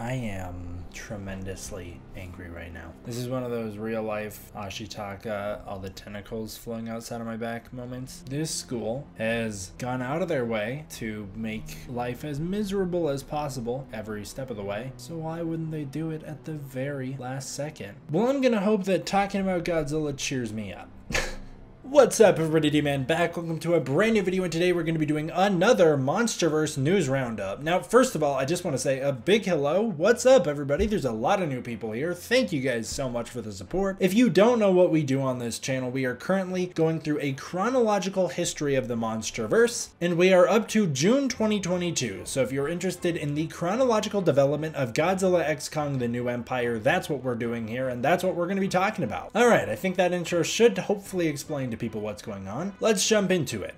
I am tremendously angry right now. This is one of those real life Ashitaka, all the tentacles flowing outside of my back moments. This school has gone out of their way to make life as miserable as possible every step of the way. So why wouldn't they do it at the very last second? Well, I'm gonna hope that talking about Godzilla cheers me up. What's up, everybody? D-Man back. Welcome to a brand new video, and today we're going to be doing another MonsterVerse news roundup. Now, first of all, I just want to say a big hello. What's up, everybody? There's a lot of new people here. Thank you guys so much for the support. If you don't know what we do on this channel, we are currently going through a chronological history of the MonsterVerse, and we are up to June 2022. So if you're interested in the chronological development of Godzilla X Kong, The New Empire, that's what we're doing here, and that's what we're going to be talking about. All right, I think that intro should hopefully explain to people what's going on. Let's jump into it.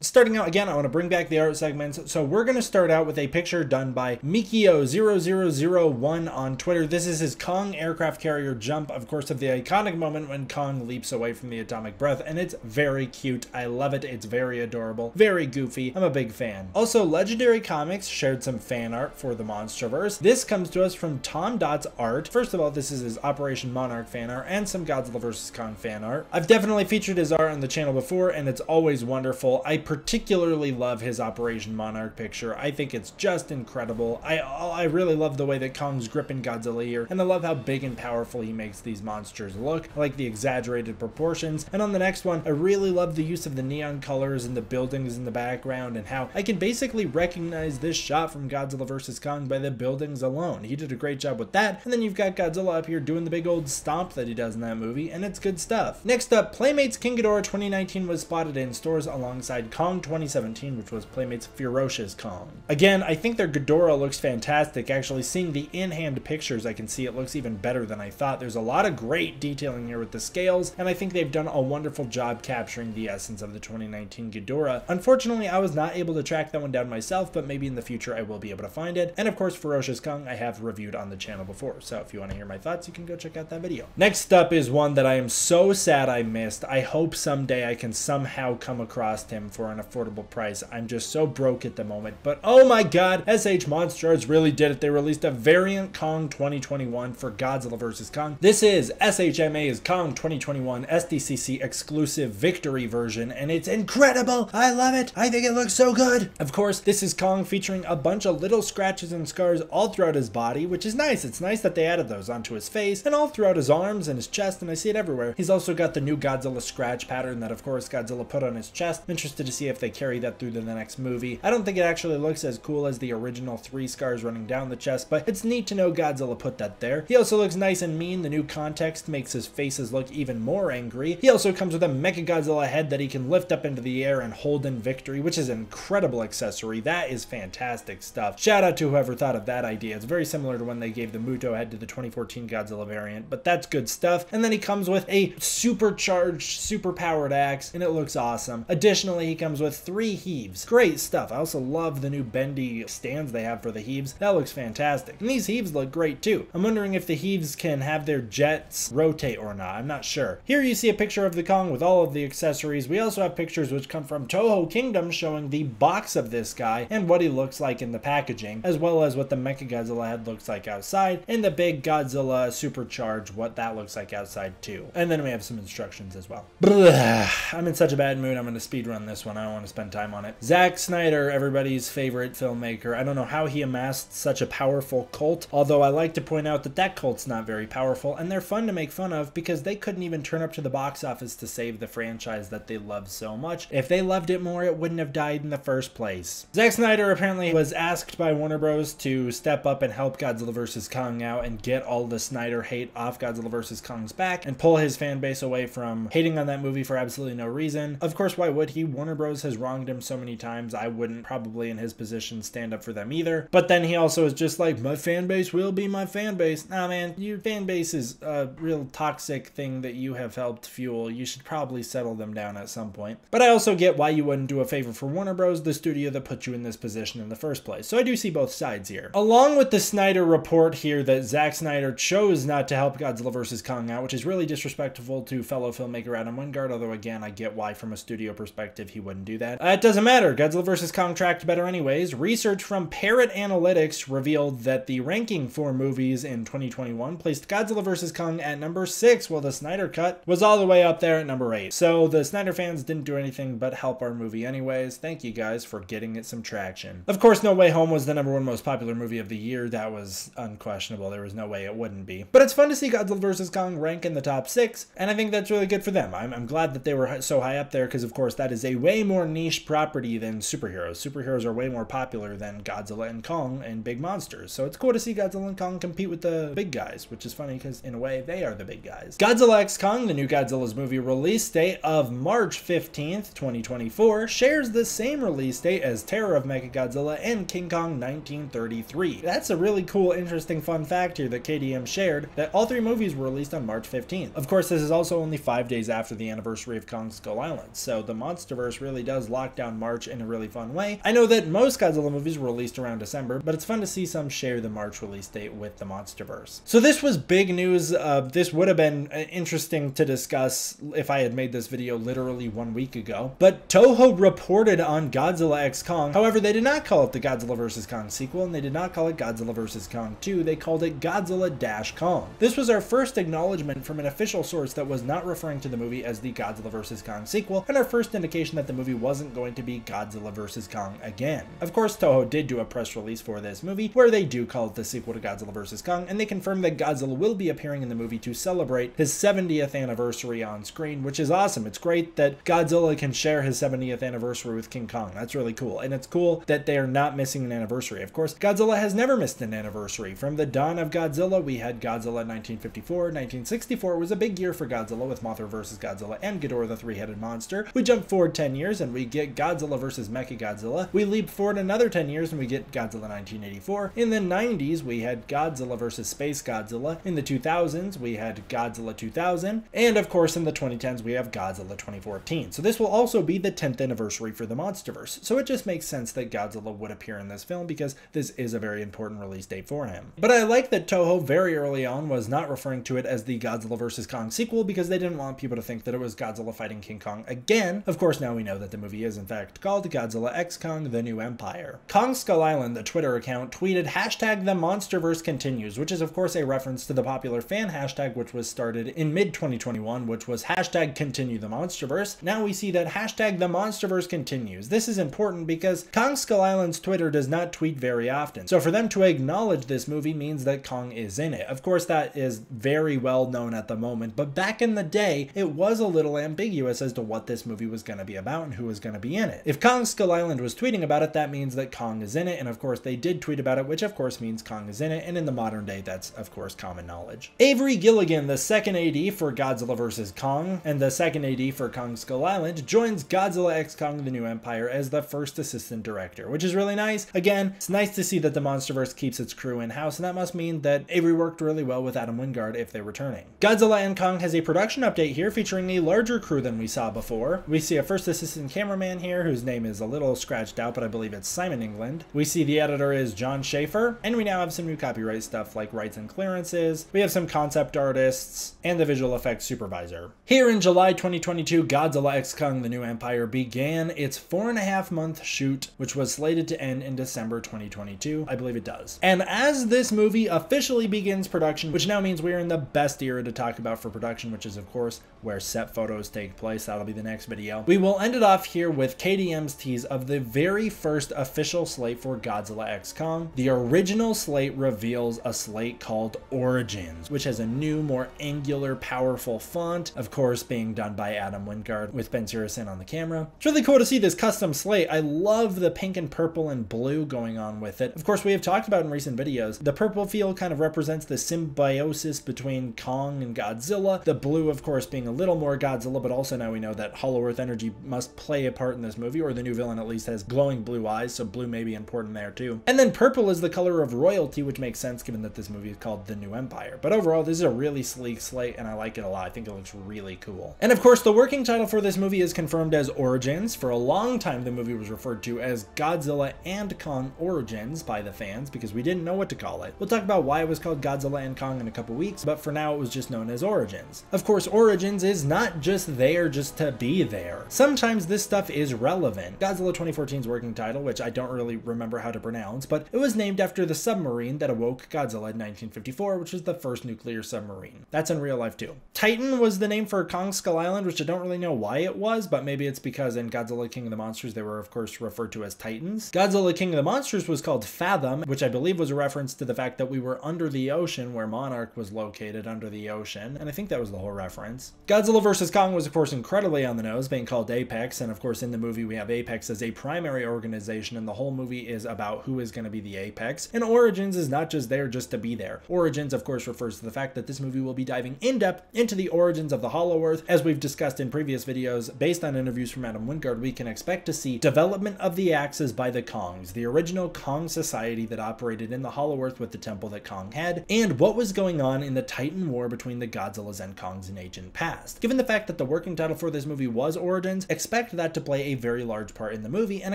Starting out again, I want to bring back the art segments. So we're going to start out with a picture done by Mikio0001 on Twitter. This is his Kong aircraft carrier jump, of course, of the iconic moment when Kong leaps away from the atomic breath, and it's very cute. I love it. It's very adorable, very goofy. I'm a big fan. Also, Legendary Comics shared some fan art for the MonsterVerse. This comes to us from Tom Dot's art. First of all, this is his Operation Monarch fan art and some Godzilla vs. Kong fan art. I've definitely featured his art on the channel before, and it's always wonderful. I particularly love his Operation Monarch picture. I think it's just incredible. I really love the way that Kong's gripping Godzilla here, and I love how big and powerful he makes these monsters look. I like the exaggerated proportions, and on the next one, I really love the use of the neon colors and the buildings in the background, and how I can basically recognize this shot from Godzilla vs. Kong by the buildings alone. He did a great job with that, and then you've got Godzilla up here doing the big old stomp that he does in that movie, and it's good stuff. Next up, Playmates King Ghidorah 2019 was spotted in stores alongside Kong 2017, which was Playmates Ferocious Kong. Again, I think their Ghidorah looks fantastic. Actually, seeing the in-hand pictures, I can see it looks even better than I thought. There's a lot of great detailing here with the scales, and I think they've done a wonderful job capturing the essence of the 2019 Ghidorah. Unfortunately, I was not able to track that one down myself, but maybe in the future I will be able to find it. And of course, Ferocious Kong I have reviewed on the channel before, so if you want to hear my thoughts, you can go check out that video. Next up is one that I am so sad I missed. I hope someday I can somehow come across him for an affordable price. I'm just so broke at the moment, but oh my god, SH Monsters really did it. They released a variant Kong 2021 for Godzilla vs. Kong. This is SHMA's Kong 2021 SDCC exclusive victory version, and it's incredible. I love it. I think it looks so good. Of course, this is Kong featuring a bunch of little scratches and scars all throughout his body, which is nice. It's nice that they added those onto his face and all throughout his arms and his chest, and I see it everywhere. He's also got the new Godzilla scratch pattern that, of course, Godzilla put on his chest. I'm interested to see if they carry that through to the next movie. I don't think it actually looks as cool as the original 3 scars running down the chest, but it's neat to know Godzilla put that there. He also looks nice and mean. The new context makes his faces look even more angry. He also comes with a Mechagodzilla head that he can lift up into the air and hold in victory, which is an incredible accessory. That is fantastic stuff. Shout out to whoever thought of that idea. It's very similar to when they gave the Muto head to the 2014 Godzilla variant, but that's good stuff. And then he comes with a supercharged, super-powered axe, and it looks awesome. Additionally, he comes with 3 heaves. Great stuff. I also love the new bendy stands they have for the heaves. That looks fantastic. And these heaves look great too. I'm wondering if the heaves can have their jets rotate or not. I'm not sure. Here you see a picture of the Kong with all of the accessories. We also have pictures which come from Toho Kingdom showing the box of this guy and what he looks like in the packaging, as well as what the Mechagodzilla head looks like outside, and the big Godzilla supercharged, what that looks like outside too. And then we have some instructions as well. Blah. I'm in such a bad mood. I'm going to speedrun this one. I don't want to spend time on it. Zack Snyder, everybody's favorite filmmaker. I don't know how he amassed such a powerful cult, although I like to point out that that cult's not very powerful, and they're fun to make fun of because they couldn't even turn up to the box office to save the franchise that they love so much. If they loved it more, it wouldn't have died in the first place. Zack Snyder apparently was asked by Warner Bros. To step up and help Godzilla vs. Kong out and get all the Snyder hate off Godzilla vs. Kong's back and pull his fan base away from hating on that movie for absolutely no reason. Of course, why would he? Warner Bros. knows has wronged him so many times. I wouldn't probably in his position stand up for them either. But then he also is just like, my fan base will be my fan base. Nah, man, your fan base is a real toxic thing that you have helped fuel. You should probably settle them down at some point. But I also get why you wouldn't do a favor for Warner Bros., the studio that put you in this position in the first place. So I do see both sides here. Along with the Snyder report here that Zack Snyder chose not to help Godzilla vs. Kong out, which is really disrespectful to fellow filmmaker Adam Wingard, although again, I get why from a studio perspective he wouldn't do that. It doesn't matter. Godzilla vs. Kong tracked better anyways. Research from Parrot Analytics revealed that the ranking for movies in 2021 placed Godzilla vs. Kong at number 6, while the Snyder Cut was all the way up there at number 8. So the Snyder fans didn't do anything but help our movie anyways. Thank you guys for getting it some traction. Of course, No Way Home was the #1 most popular movie of the year. That was unquestionable. There was no way it wouldn't be. But it's fun to see Godzilla vs. Kong rank in the top 6, and I think that's really good for them. I'm glad that they were so high up there because, of course, that is a way more niche property than superheroes. Superheroes are way more popular than Godzilla and Kong and big monsters. So it's cool to see Godzilla and Kong compete with the big guys, which is funny because, in a way, they are the big guys. Godzilla X Kong, the new Godzilla's movie release date of March 15th, 2024, shares the same release date as Terror of Mechagodzilla and King Kong 1933. That's a really cool, interesting, fun fact here that KDM shared, that all 3 movies were released on March 15th. Of course, this is also only 5 days after the anniversary of Kong Skull Island, so the MonsterVerse really does lock down March in a really fun way. I know that most Godzilla movies were released around December, but it's fun to see some share the March release date with the MonsterVerse. So this was big news. This would have been interesting to discuss if I had made this video literally 1 week ago, but Toho reported on Godzilla X Kong. However, they did not call it the Godzilla vs. Kong sequel, and they did not call it Godzilla vs. Kong 2. They called it Godzilla-Kong. This was our first acknowledgement from an official source that was not referring to the movie as the Godzilla vs. Kong sequel, and our first indication that the movie wasn't going to be Godzilla vs. Kong again. Of course, Toho did do a press release for this movie where they do call it the sequel to Godzilla vs. Kong, and they confirmed that Godzilla will be appearing in the movie to celebrate his 70th anniversary on screen, which is awesome. It's great that Godzilla can share his 70th anniversary with King Kong. That's really cool, and it's cool that they are not missing an anniversary. Of course, Godzilla has never missed an anniversary. From the dawn of Godzilla, we had Godzilla 1954. 1964 was a big year for Godzilla with Mothra vs. Godzilla and Ghidorah the Three-Headed Monster. We jump forward 10 years and we get Godzilla vs. Mechagodzilla. We leap forward another 10 years and we get Godzilla 1984. In the 90s, we had Godzilla vs. Space Godzilla. In the 2000s, we had Godzilla 2000. And of course, in the 2010s, we have Godzilla 2014. So this will also be the 10th anniversary for the MonsterVerse. So it just makes sense that Godzilla would appear in this film because this is a very important release date for him. But I like that Toho very early on was not referring to it as the Godzilla vs. Kong sequel because they didn't want people to think that it was Godzilla fighting King Kong again. Of course, now we know that the movie is in fact called Godzilla X Kong: The New Empire. Kong Skull Island, the Twitter account, tweeted hashtag the MonsterVerse continues, which is of course a reference to the popular fan hashtag which was started in mid-2021, which was hashtag continue the MonsterVerse. Now we see that hashtag the MonsterVerse continues. This is important because Kong Skull Island's Twitter does not tweet very often. So for them to acknowledge this movie means that Kong is in it. Of course, that is very well known at the moment, but back in the day, it was a little ambiguous as to what this movie was going to be about and who was going to be in it. If Kong Skull Island was tweeting about it, that means that Kong is in it, and of course they did tweet about it, which of course means Kong is in it, and in the modern day, that's of course common knowledge. Avery Gilligan, the second AD for Godzilla vs. Kong, and the second AD for Kong Skull Island, joins Godzilla X Kong: The New Empire as the first assistant director, which is really nice. Again, it's nice to see that the MonsterVerse keeps its crew in-house, and that must mean that Avery worked really well with Adam Wingard if they're returning. Godzilla and Kong has a production update here featuring a larger crew than we saw before. We see a first assistant cameraman here whose name is a little scratched out, but I believe it's Simon England. We see the editor is John Schaefer, and we now have some new copyright stuff like rights and clearances. We have some concept artists and the visual effects supervisor. Here in July 2022, Godzilla X Kong: The New Empire began its 4.5-month shoot, which was slated to end in December 2022. I believe it does. And as this movie officially begins production, which now means we're in the best era to talk about for production, which is of course where set photos take place. That'll be the next video. We will end it off here with KDM's tease of the very first official slate for Godzilla X Kong. The original slate reveals a slate called Origins, which has a new, more angular, powerful font, of course being done by Adam Wingard with Ben Sirison on the camera. It's really cool to see this custom slate. I love the pink and purple and blue going on with it. Of course, we have talked about in recent videos, the purple field kind of represents the symbiosis between Kong and Godzilla. The blue, of course, being a little more Godzilla, but also now we know that Hollow Earth energy must play a part in this movie, or the new villain at least has glowing blue eyes, so blue may be important there too. And then purple is the color of royalty, which makes sense given that this movie is called The New Empire. But overall, this is a really sleek slate, and I like it a lot. I think it looks really cool. And of course, the working title for this movie is confirmed as Origins. For a long time, the movie was referred to as Godzilla and Kong Origins by the fans because we didn't know what to call it. We'll talk about why it was called Godzilla and Kong in a couple weeks, but for now it was just known as Origins. Of course, Origins is not just there just to be there. Sometimes this stuff is relevant. Godzilla 2014's working title, which I don't really remember how to pronounce, but it was named after the submarine that awoke Godzilla in 1954, which was the first nuclear submarine. That's in real life too. Titan was the name for Kong Skull Island, which I don't really know why it was, but maybe it's because in Godzilla King of the Monsters they were of course referred to as Titans. Godzilla King of the Monsters was called Fathom, which I believe was a reference to the fact that we were under the ocean, where Monarch was located under the ocean, and I think that was the whole reference. Godzilla vs. Kong was of course incredibly on the nose, being called Apex, and of course in the movie we have Apex as a primary organization, and the whole movie is about who is going to be the Apex, and Origins is not just there just to be there. Origins of course refers to the fact that this movie will be diving in depth into the origins of the Hollow Earth. As we've discussed in previous videos, based on interviews from Adam Wingard, we can expect to see development of the Axes by the Kongs, the original Kong society that operated in the Hollow Earth with the temple that Kong had, and what was going on in the Titan War between the Godzillas and Kongs in ancient past. Given the fact that the working title for this movie was Origins, expect that to play a very large part in the movie, and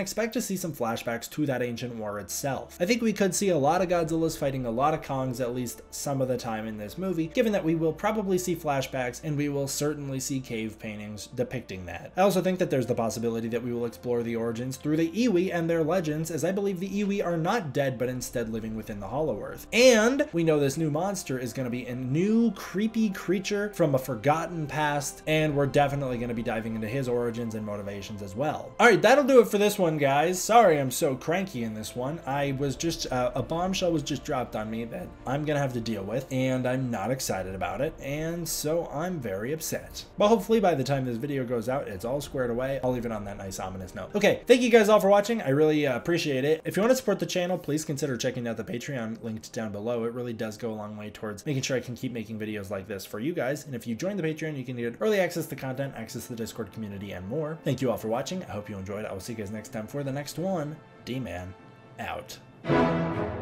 expect to see some flashbacks to that ancient war itself. I think we could see a lot of Godzillas fighting a lot of Kongs at least some of the time in this movie, given that we will probably see flashbacks and we will certainly see cave paintings depicting that. I also think that there's the possibility that we will explore the origins through the Iwi and their legends, as I believe the Iwi are not dead but instead living within the Hollow Earth. And we know this new monster is going to be a new creepy creature from a forgotten past, and we're definitely going to be diving into his origins and motivations as well. Alright, that'll do it for this one, guys. Sorry I'm so cranky in this one. I was just, a bombshell was just dropped on me that I'm going to have to deal with, and I'm not excited about it, and so I'm very upset. But hopefully by the time this video goes out, it's all squared away. I'll leave it on that nice ominous note. Okay, thank you guys all for watching. I really appreciate it. If you want to support the channel, please consider checking out the Patreon linked down below. It really does go a long way towards making sure I can keep making videos like this for you guys. And if you join the Patreon, you can get early access to content, access to the Discord community, and more. Thank you all for watching. I hope you enjoyed. I will see you guys next time for the next one. D-Man out.